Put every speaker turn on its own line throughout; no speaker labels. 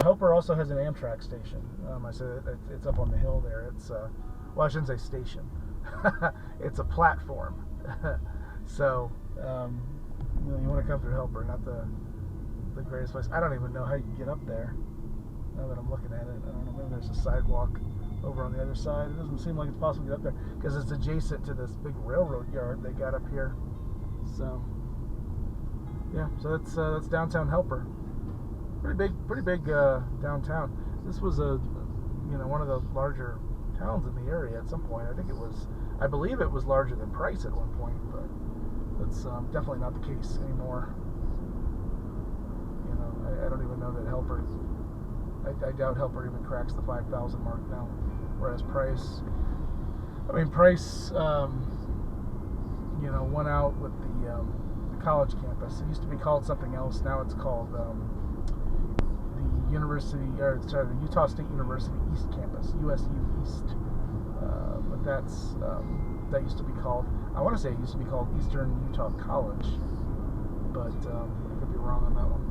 Helper also has an Amtrak station. I said it's up on the hill there. It's well, I shouldn't say station. It's a platform. So you want to come through Helper, not the greatest place. I don't even know how you get up there. Now that I'm looking at it, I don't know. Maybe there's a sidewalk over on the other side. It doesn't seem like it's possible to get up there because it's adjacent to this big railroad yard they got up here. So yeah, so that's downtown Helper. Pretty big downtown. This was one of the larger towns in the area at some point. I believe it was larger than Price at one point, but that's definitely not the case anymore. I don't even know that Helper. I doubt Helper even cracks the 5,000 mark now. Whereas Price, went out with the college campus. It used to be called something else. Now it's called the Utah State University East Campus, USU East. But that used to be called. I want to say it used to be called Eastern Utah College, but I could be wrong on that one.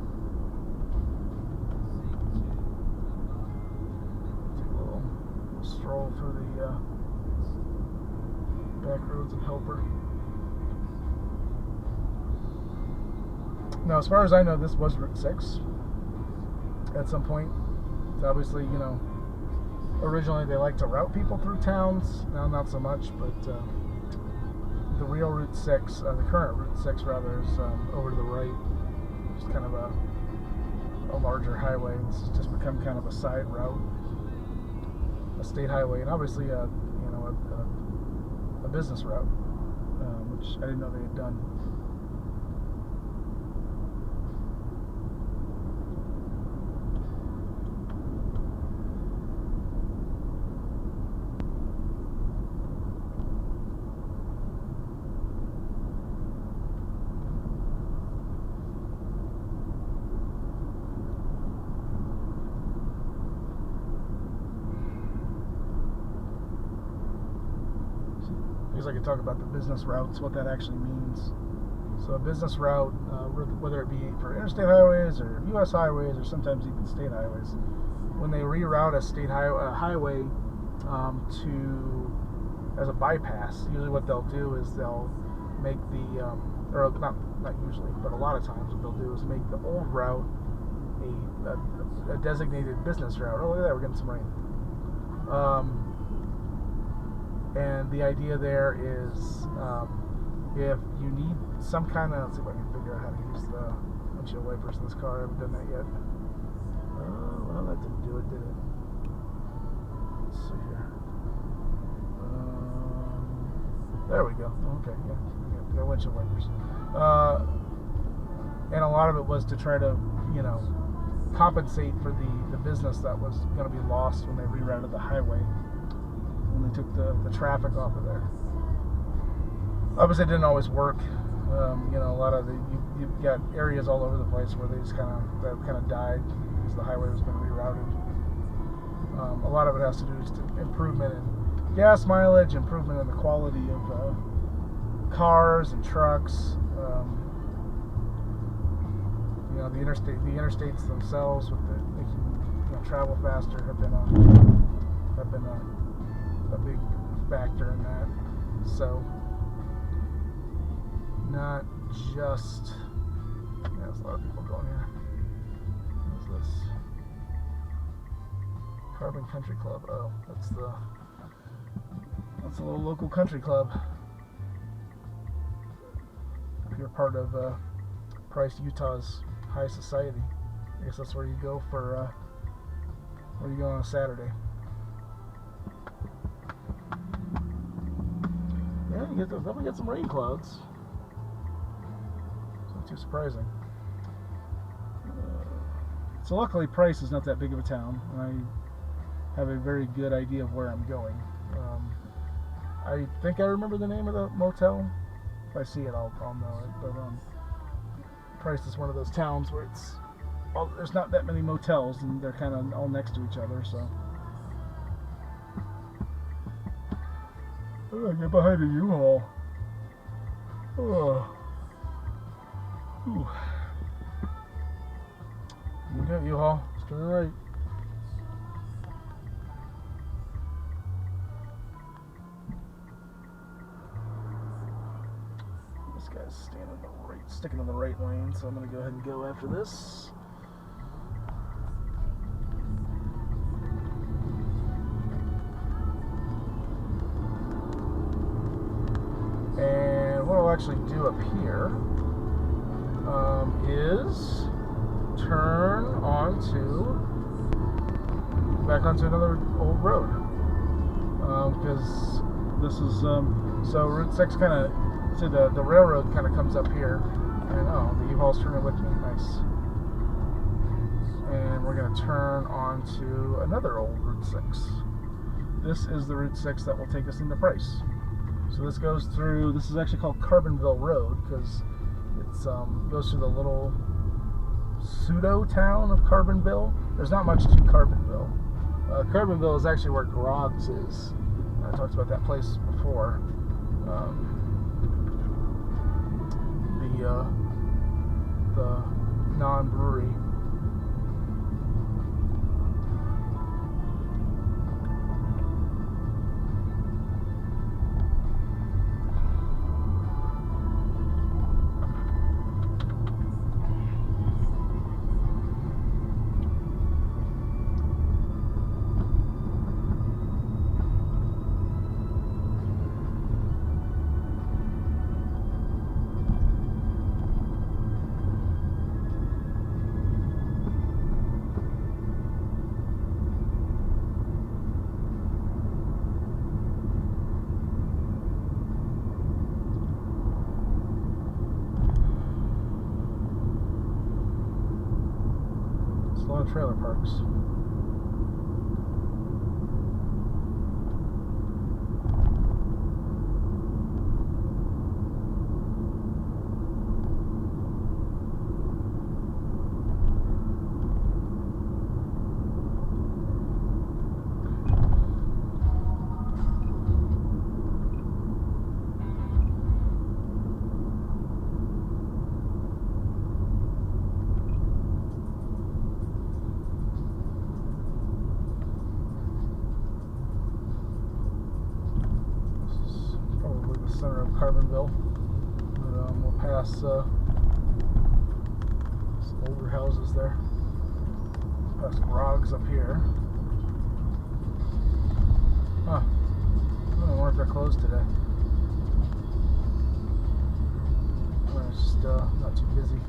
Stroll through the back roads of Helper. Now, as far as I know, this was Route 6 at some point. It's obviously, originally they like to route people through towns. Now, not so much, but the real Route 6, the current Route 6 rather, is over to the right. Just kind of a larger highway. This has just become kind of a side route. A state highway, and obviously a business route, which I didn't know they had done. I could talk about the business routes, what that actually means. So a business route, whether it be for interstate highways or U.S. highways or sometimes even state highways, when they reroute a state highway as a bypass, usually what they'll do is they'll make or not usually, but a lot of times what they'll do is make the old route a designated business route. Oh, look at that, we're getting some rain. And the idea there is if you need some kind of, let's see if I can figure out how to use the windshield wipers in this car. I haven't done that yet. Well, that didn't do it, did it? Let's see here. There we go. Okay, yeah, got windshield wipers. And a lot of it was to try to, compensate for the business that was going to be lost when they rerouted the highway. When they took the traffic off of there. Obviously, it didn't always work. A lot of you've got areas all over the place where they just kind of died because the highway was being rerouted. A lot of it has to do with improvement in gas mileage, improvement in the quality of cars and trucks. The interstates themselves with making travel faster have been a big factor in that. So not just there's a lot of people going here. What is this? Carbon Country Club. Oh, that's a little local country club. If you're part of Price, Utah's high society, I guess that's where you go on a Saturday. Yeah, definitely get some rain clouds. It's not too surprising. So luckily Price is not that big of a town, and I have a very good idea of where I'm going. I think I remember the name of the motel. If I see it, I'll know it. But Price is one of those towns where there's not that many motels, and they're kind of all next to each other. So get behind a U-Haul. Oh. Ooh. You got U-Haul. Let's turn right. sticking in the right lane, so I'm going to go ahead and go after this. And what I'll actually do up here is turn back onto another old road, because this is so Route 6 kind of, see the railroad kind of comes up here, and oh, the U-Haul's turning with me, nice. And we're going to turn onto another old Route 6. This is the Route 6 that will take us into Price. So this goes through, this is actually called Carbonville Road because it's goes through the little pseudo town of Carbonville. There's not much to Carbonville. Carbonville is actually where Grog's is. I talked about that place before. The non-brewery. A lot of trailer parks. Center of Carbonville. We'll pass some older houses there. Past Grog's up here. Huh. I wonder if they're closed today. It's just not too busy.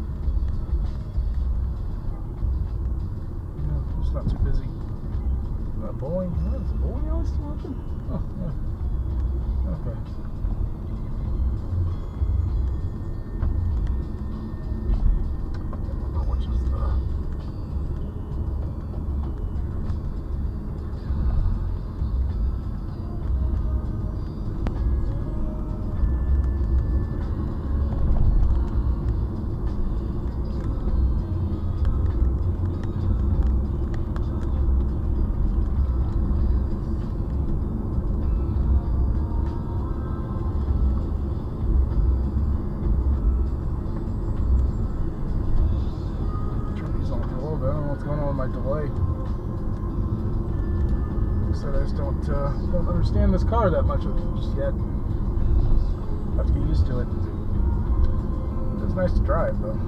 Yeah, it's not too busy. Bowling? Yeah, is the bowling alley still open? Oh, yeah. Okay. My delay. Said I just don't understand this car that much just yet. Have to get used to it. It's nice to drive though.